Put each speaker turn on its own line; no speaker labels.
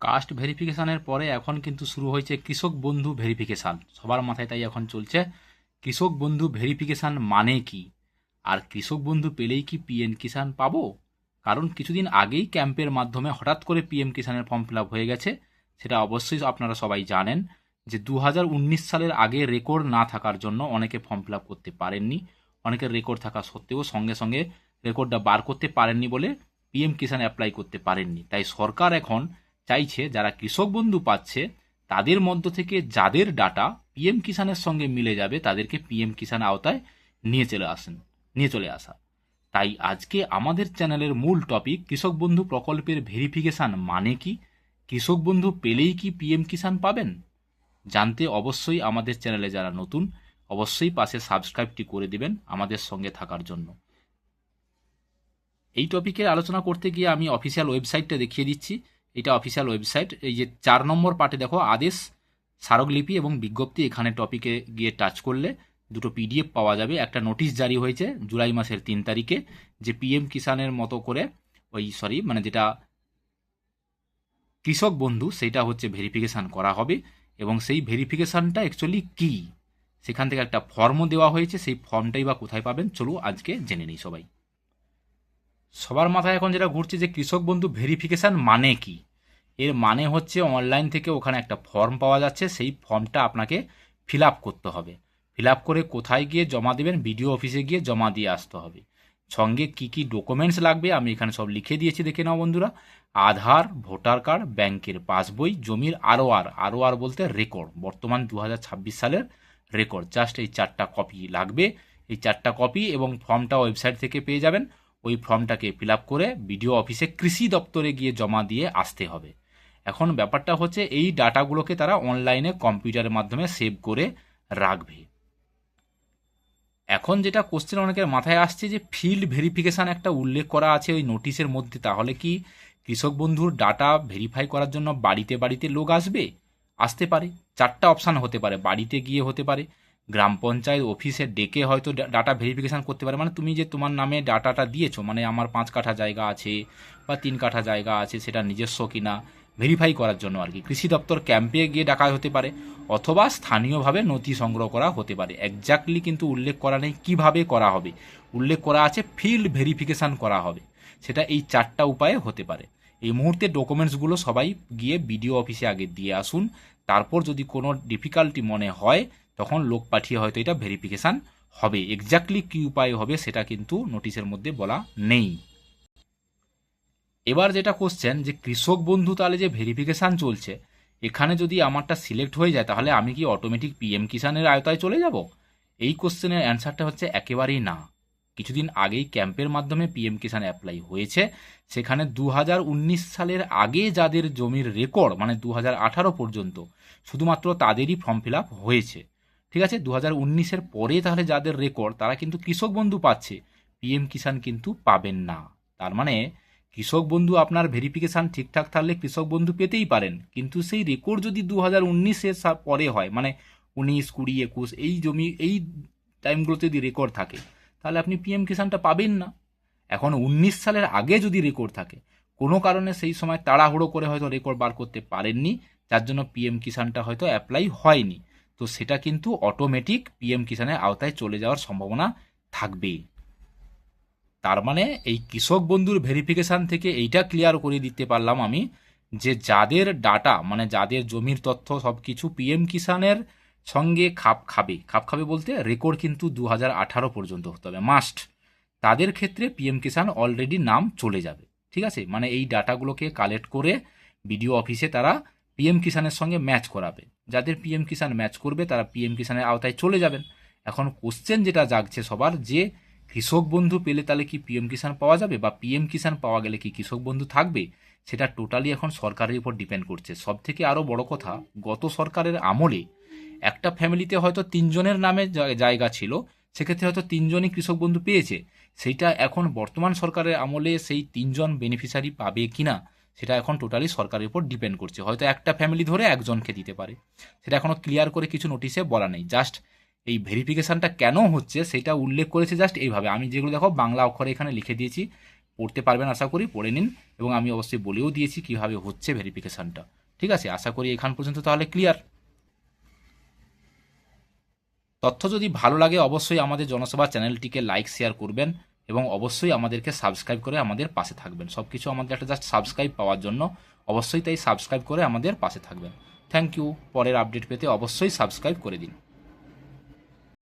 Caste ভেরিফিকেশানের পরে এখন কিন্তু শুরু হয়েছে কৃষক বন্ধু ভেরিফিকেশান। সবার মাথায় তাই এখন চলছে কৃষক বন্ধু ভেরিফিকেশান মানে কি, আর কৃষক বন্ধু পেলেই কি পিএম কিষাণ পাবো? কারণ কিছুদিন আগেই ক্যাম্পের মাধ্যমে হঠাৎ করে পিএম কিষাণের ফর্ম ফিল আপ হয়ে গেছে। সেটা অবশ্যই আপনারা সবাই জানেন যে 2019 সালের আগে রেকর্ড না থাকার জন্য অনেকে ফর্ম ফিল আপ করতে পারেননি। অনেকের রেকর্ড থাকা সত্ত্বেও সঙ্গে সঙ্গে রেকর্ডটা বার করতে পারেননি বলে পিএম কিষাণ অ্যাপ্লাই করতে পারেননি। তাই সরকার এখন চাইছে যারা কৃষক বন্ধু পাচ্ছে তাদের মধ্য থেকে যাদের ডাটা পিএম কিষাণের সঙ্গে মিলে যাবে তাদেরকে পিএম কিষাণ আওতায় নিয়ে চলে আসা। তাই আজকে আমাদের চ্যানেলের মূল টপিক কৃষক বন্ধু প্রকল্পের ভেরিফিকেশান মানে কি, কৃষক বন্ধু পেলেই কি পিএম কিষাণ পাবেন। জানতে অবশ্যই আমাদের চ্যানেলে যারা নতুন অবশ্যই পাশে সাবস্ক্রাইবটি করে দিবেন আমাদের সঙ্গে থাকার জন্য। এই টপিকের আলোচনা করতে গিয়ে আমি অফিসিয়াল ওয়েবসাইটটা দেখিয়ে দিচ্ছি। এটা অফিসিয়াল ওয়েবসাইট। এই যে 4 নম্বর পার্টে দেখো আদেশ, স্মারকলিপি এবং বিজ্ঞপ্তি, এখানে টপিকে গিয়ে টাচ করলে দুটো পিডিএফ পাওয়া যাবে। একটা নোটিশ জারি হয়েছে জুলাই মাসের 3 তারিখে যে পিএম কিষাণের মতো করে যেটা কৃষক বন্ধু সেটা হচ্ছে ভেরিফিকেশান করা হবে, এবং সেই ভেরিফিকেশানটা অ্যাকচুয়ালি কি সেখান থেকে একটা ফর্মও দেওয়া হয়েছে। সেই ফর্মটাই বা কোথায় পাবেন চলো আজকে জেনে নিই সবাই। সবার মাথায় এখন যেটা ঘুরছে যে কৃষক বন্ধু ভেরিফিকেশান মানে কি। এর মানে হচ্ছে অনলাইন থেকে ওখানে একটা ফর্ম পাওয়া যাচ্ছে, সেই ফর্মটা আপনাকে ফিল আপ করতে হবে। ফিল আপ করে কোথায় গিয়ে জমা দেবেন, বিডিও অফিসে গিয়ে জমা দিয়ে আসতে হবে। সঙ্গে কি কি ডকুমেন্টস লাগবে আমি এখানে সব লিখে দিয়েছি, দেখে নাও বন্ধুরা। আধার, ভোটার কার্ড, ব্যাংকের পাসবই, জমির আরওআর বলতে রেকর্ড, বর্তমান 2026 সালের রেকর্ড, জাস্ট এই 4টা কপি লাগবে। এই 4টা কপি এবং ফর্মটা ওয়েবসাইট থেকে পেয়ে যাবেন। ওই ফর্মটাকে ফিল আপ করে বিডিও অফিসে কৃষি দপ্তরে গিয়ে জমা দিয়ে আসতে হবে। এখন ব্যাপারটা হচ্ছে এই ডাটাগুলোকে তারা অনলাইনে কম্পিউটারের মাধ্যমে সেভ করে রাখবে। এখন যেটা কোশ্চেন অনেকের মাথায় আসছে যে ফিল্ড ভেরিফিকেশান একটা উল্লেখ করা আছে ওই নোটিশের মধ্যে, তাহলে কি কৃষক বন্ধুর ডাটা ভেরিফাই করার জন্য বাড়িতে বাড়িতে লোক আসতে পারে। 4টা অপশান হতে পারে, বাড়িতে গিয়ে হতে পারে, গ্রাম পঞ্চায়েত অফিসে ডেকে হয়তো ডাটা ভেরিফিকেশান করতে পারে। মানে তুমি যে তোমার নামে ডাটাটা দিয়েছো, মানে আমার 5 কাঠা জায়গা আছে বা 3 কাঠা জায়গা আছে সেটা নিজস্ব কিনা ভেরিফাই করার জন্য আর কি কৃষি দপ্তর ক্যাম্পে গিয়ে ডাকা হতে পারে, অথবা স্থানীয়ভাবে নথি সংগ্রহ করা হতে পারে। একজাক্টলি কিন্তু উল্লেখ করা নেই কিভাবে করা হবে, উল্লেখ করা আছে ফিল্ড ভেরিফিকেশান করা হবে। সেটা এই 4টা উপায়ে হতে পারে। এই মুহূর্তে ডকুমেন্টসগুলো সবাই গিয়ে বিডিও অফিসে আগে দিয়ে আসুন, তারপর যদি কোনো ডিফিকাল্টি মনে হয় তখন লোক পাঠিয়ে হয়তো এটা ভেরিফিকেশান হবে। এক্স্যাক্টলি কী উপায় হবে সেটা কিন্তু নোটিশের মধ্যে বলা নেই। এবার যেটা কোশ্চেন যে কৃষক বন্ধু তাহলে যে ভেরিফিকেশান চলছে এখানে যদি আমারটা সিলেক্ট হয়ে যায় তাহলে আমি কি অটোমেটিক পিএম কিষাণের আওতায় চলে যাব? এই কোশ্চেনের অ্যান্সারটা হচ্ছে একেবারেই না। কিছুদিন আগেই ক্যাম্পের মাধ্যমে পিএম কিষাণ অ্যাপ্লাই হয়েছে, সেখানে 2019 সালের আগে যাদের জমির রেকর্ড মানে 2018 পর্যন্ত শুধুমাত্র তাদেরই ফর্ম ফিল আপ হয়েছে। ঠিক আছে, 2019-এর পরে তাহলে যাদের রেকর্ড তারা কিন্তু কৃষক বন্ধু পাচ্ছে, পিএম কিষাণ কিন্তু পাবেন না। তার মানে কৃষক বন্ধু আপনার ভেরিফিকেশান ঠিকঠাক থাকলে কৃষক বন্ধু পেতেই পারেন, কিন্তু সেই রেকর্ড যদি 2019-এর পরে হয়, মানে 19, 20, 21 এই টাইমগুলোতে যদি রেকর্ড থাকে তাহলে আপনি পিএম কিষাণটা পাবেন না। এখন 19 সালের আগে যদি রেকর্ড থাকে, কোনো কারণে সেই সময় তাড়াহুড়ো করে হয়তো রেকর্ড বার করতে পারেননি, যার জন্য পিএম কিষাণটা হয়তো অ্যাপ্লাই হয়নি, তো সেটা কিন্তু অটোমেটিক পিএম কিষাণের আওতায় চলে যাওয়ার সম্ভাবনা থাকবে। তার মানে এই কৃষক বন্ধুর ভেরিফিকেশান থেকে এইটা ক্লিয়ার করে দিতে পারলাম আমি যে যাদের ডাটা মানে যাদের জমির তথ্য সব কিছু পিএম কিষাণের সঙ্গে খাপ খাবে বলতে রেকর্ড কিন্তু 2018 পর্যন্ত হতে হবে মাস্ট, তাদের ক্ষেত্রে পিএম কিষাণ অলরেডি নাম চলে যাবে। ঠিক আছে, মানে এই ডাটাগুলোকে কালেক্ট করে বিডিও অফিসে তারা পিএম কিষাণের সঙ্গে ম্যাচ করাবে। যাদের পিএম কিষাণ ম্যাচ করবে তারা পিএম কিষাণের আওতায় চলে যাবেন। এখন কোশ্চেন যেটা জাগছে সবার যে কৃষক বন্ধু পেলে তাহলে কি পিএম কিষাণ পাওয়া যাবে, বা পিএম কিষাণ পাওয়া গেলে কি কৃষক বন্ধু থাকবে, সেটা টোটালি এখন সরকারের উপর ডিপেন্ড করছে। সব থেকে আরও বড় কথা, গত সরকারের আমলে একটা ফ্যামিলিতে হয়তো 3 জনের নামে জায়গা ছিল, সেক্ষেত্রে হয়তো 3 জনই কৃষক বন্ধু পেয়েছে। সেইটা এখন বর্তমান সরকারের আমলে সেই 3 জন বেনিফিশিয়ারি পাবে কিনা সেটা এখন টোটালি সরকারের উপর ডিপেন্ড করছে। হয়তো একটা ফ্যামিলি ধরে একজনকে দিতে পারে, সেটা এখনও ক্লিয়ার করে কিছু নোটিশে বলা নেই। জাস্ট এই ভেরিফিকেশানটা কেন হচ্ছে সেটা উল্লেখ করেছে জাস্ট এইভাবে। আমি যেগুলো দেখো বাংলা অক্ষরে এখানে লিখে দিয়েছি, পড়তে পারবেন আশা করি, পড়ে নিন। এবং আমি অবশ্যই বলেও দিয়েছি কীভাবে হচ্ছে ভেরিফিকেশানটা। ঠিক আছে, আশা করি এখান পর্যন্ত তাহলে ক্লিয়ার। তথ্য যদি ভালো লাগে অবশ্যই আমাদের জনসভা চ্যানেলটিকে লাইক শেয়ার করবেন এবং অবশ্যই আমাদেরকে সাবস্ক্রাইব করে আমাদের পাশে থাকবেন। সব কিছু আমাদের একটা জাস্ট সাবস্ক্রাইব পাওয়ার জন্য, অবশ্যই তাই সাবস্ক্রাইব করে আমাদের পাশে থাকবেন। Thank you. পরের আপডেট পেতে অবশ্যই সাবস্ক্রাইব করে দিন।